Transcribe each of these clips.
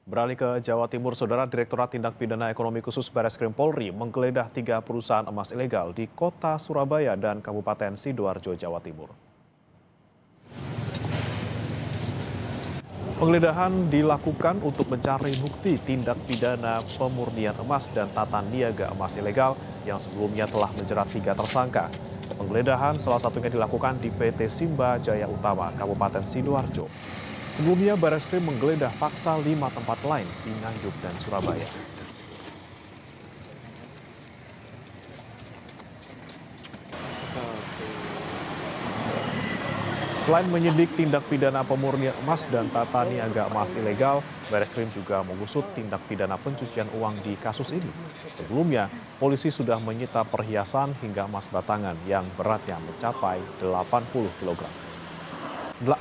Beralih ke Jawa Timur, Saudara Direktorat Tindak Pidana Ekonomi Khusus Bareskrim Polri menggeledah 3 perusahaan emas ilegal di kota Surabaya dan Kabupaten Sidoarjo, Jawa Timur. Penggeledahan dilakukan untuk mencari bukti tindak pidana pemurnian emas dan tata niaga emas ilegal yang sebelumnya telah menjerat 3 tersangka. Penggeledahan salah satunya dilakukan di PT Simba Jaya Utama, Kabupaten Sidoarjo. Sebelumnya, Bareskrim menggeledah paksa 5 tempat lain di Nganjuk dan Surabaya. Selain menyidik tindak pidana pemurnian emas dan tata niaga emas ilegal, Bareskrim juga mengusut tindak pidana pencucian uang di kasus ini. Sebelumnya, polisi sudah menyita perhiasan hingga emas batangan yang beratnya mencapai 80 kg.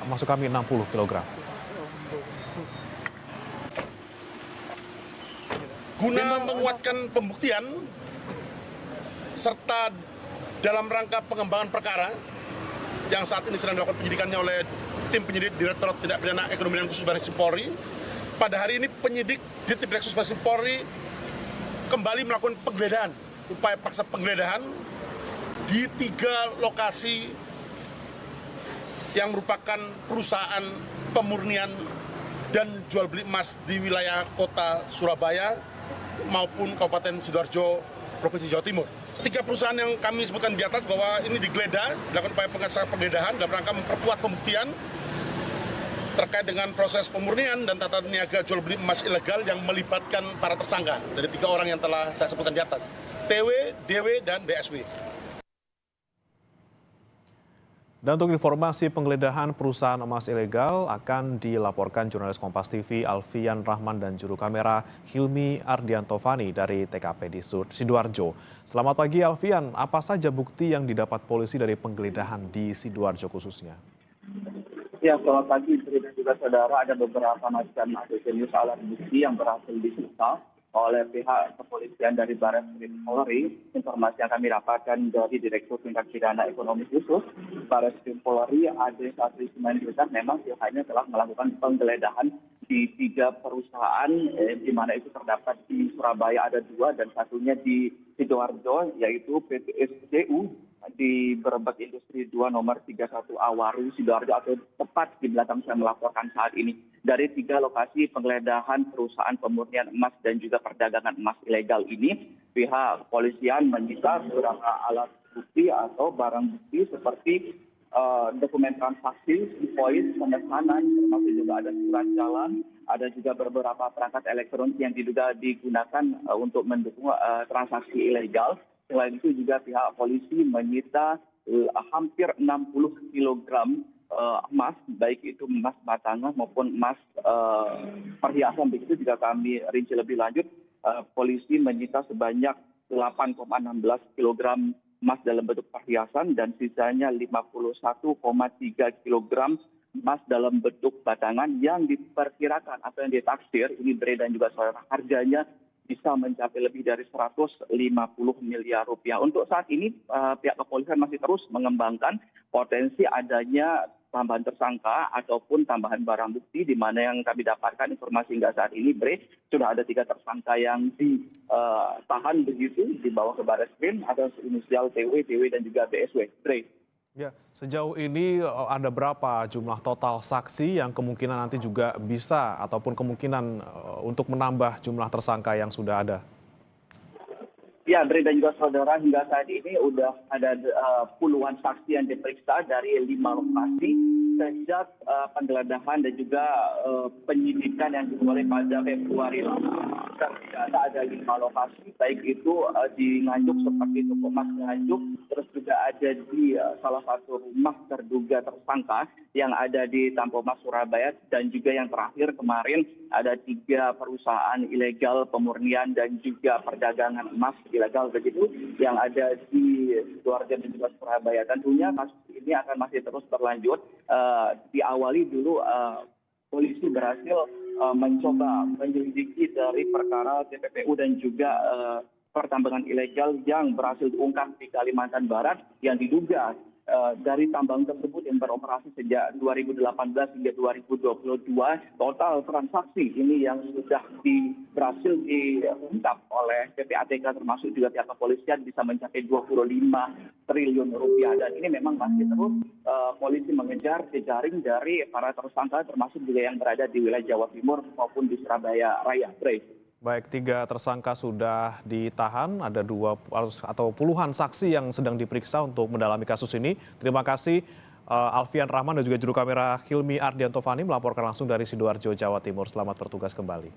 Maksud kami 60 kg. Guna menguatkan pembuktian serta dalam rangka pengembangan perkara yang saat ini sedang dilakukan penyidikannya oleh tim penyidik Direktorat Tindak Pidana Ekonomi Khusus Bareskrim Polri. Pada hari ini penyidik di tim Direktorat Bareskrim Polri kembali melakukan penggeledahan, upaya paksa penggeledahan di 3 lokasi yang merupakan perusahaan pemurnian dan jual beli emas di wilayah kota Surabaya maupun Kabupaten Sidoarjo, Provinsi Jawa Timur. 3 perusahaan yang kami sebutkan di atas bahwa ini digeledah, dilakukan upaya penggeledahan dalam rangka memperkuat pembuktian terkait dengan proses pemurnian dan tata niaga jual beli emas ilegal yang melibatkan para tersangka dari 3 orang yang telah saya sebutkan di atas, TW, DW, dan BSW. Dan untuk informasi penggeledahan perusahaan emas ilegal akan dilaporkan jurnalis Kompas TV Alfian Rahman dan juru kamera Hilmi Ardiantovani dari TKP di Sidoarjo. Selamat pagi Alfian, apa saja bukti yang didapat polisi dari penggeledahan di Sidoarjo khususnya? Ya, selamat pagi, Tri dan juga saudara. Ada beberapa macam jenis alat bukti yang berhasil disita oleh pihak kepolisian dari Bareskrim Polri. Informasi yang kami dapatkan dari Direktur Tindak Pidana Ekonomi Khusus Bareskrim Polri, Ade Satri Simanjuntak, memang pihaknya telah melakukan penggeledahan di 3 perusahaan, di mana itu terdapat di Surabaya ada 2 dan satunya di Sidoarjo, yaitu PT SCU di Brebek Industri 2 nomor 31 Awaru, Sidoarjo, atau tepat di belakang saya melaporkan saat ini. Dari 3 lokasi penggeledahan perusahaan pemurnian emas dan juga perdagangan emas ilegal ini, pihak kepolisian menyita beberapa alat bukti atau barang bukti seperti dokumen transaksi, invoice, pemesanan, termasuk juga ada surat jalan, ada juga beberapa perangkat elektronik yang diduga digunakan untuk mendukung transaksi ilegal. Selain itu juga pihak polisi menyita hampir 60 kilogram emas, baik itu emas batangan maupun emas perhiasan. Begitu juga kami rinci lebih lanjut, polisi menyita sebanyak 8,16 kilogram emas dalam bentuk perhiasan dan sisanya 51,3 kilogram emas dalam bentuk batangan yang diperkirakan atau yang ditaksir ini beredar juga saudara, harganya bisa mencapai lebih dari 150 miliar rupiah. Untuk saat ini pihak kepolisian masih terus mengembangkan potensi adanya tambahan tersangka ataupun tambahan barang bukti, di mana yang kami dapatkan informasi hingga saat ini, Bre, sudah ada 3 tersangka yang ditahan begitu dibawa ke Bareskrim, ada inisial TW, DW dan juga BSW. Bre. Ya, sejauh ini ada berapa jumlah total saksi yang kemungkinan nanti juga bisa ataupun kemungkinan untuk menambah jumlah tersangka yang sudah ada? Ya, Bre dan juga saudara, hingga saat ini sudah ada puluhan saksi yang diperiksa dari 5 lokasi sejak penggeledahan dan juga penyidikan yang dimulai pada Februari lalu. Ternyata ada 5 lokasi, baik itu di Nganjuk seperti toko emas Nganjuk, terus juga ada di salah satu rumah terduga tersangka yang ada di Tampomas Surabaya, dan juga yang terakhir kemarin ada 3 perusahaan ilegal pemurnian dan juga perdagangan emas ilegal begitu yang ada di Sidoarjo dan juga Surabaya. Tentunya kasus ini akan masih terus berlanjut. Diawali dulu polisi berhasil mencoba menyelidiki dari perkara TPPU dan juga pertambangan ilegal yang berhasil diungkap di Kalimantan Barat yang diduga dari tambang tersebut yang beroperasi sejak 2018 hingga 2022, total transaksi ini yang sudah berhasil diungkap oleh PPATK termasuk juga pihak kepolisian bisa mencapai 25 triliun rupiah. Dan ini memang masih terus polisi mengejar jejaring dari para tersangka termasuk juga yang berada di wilayah Jawa Timur maupun di Surabaya Raya. Baik, 3 tersangka sudah ditahan, ada puluhan saksi yang sedang diperiksa untuk mendalami kasus ini. Terima kasih Alfian Rahman dan juga juru kamera Hilmi Ardiantovani melaporkan langsung dari Sidoarjo, Jawa Timur. Selamat bertugas kembali.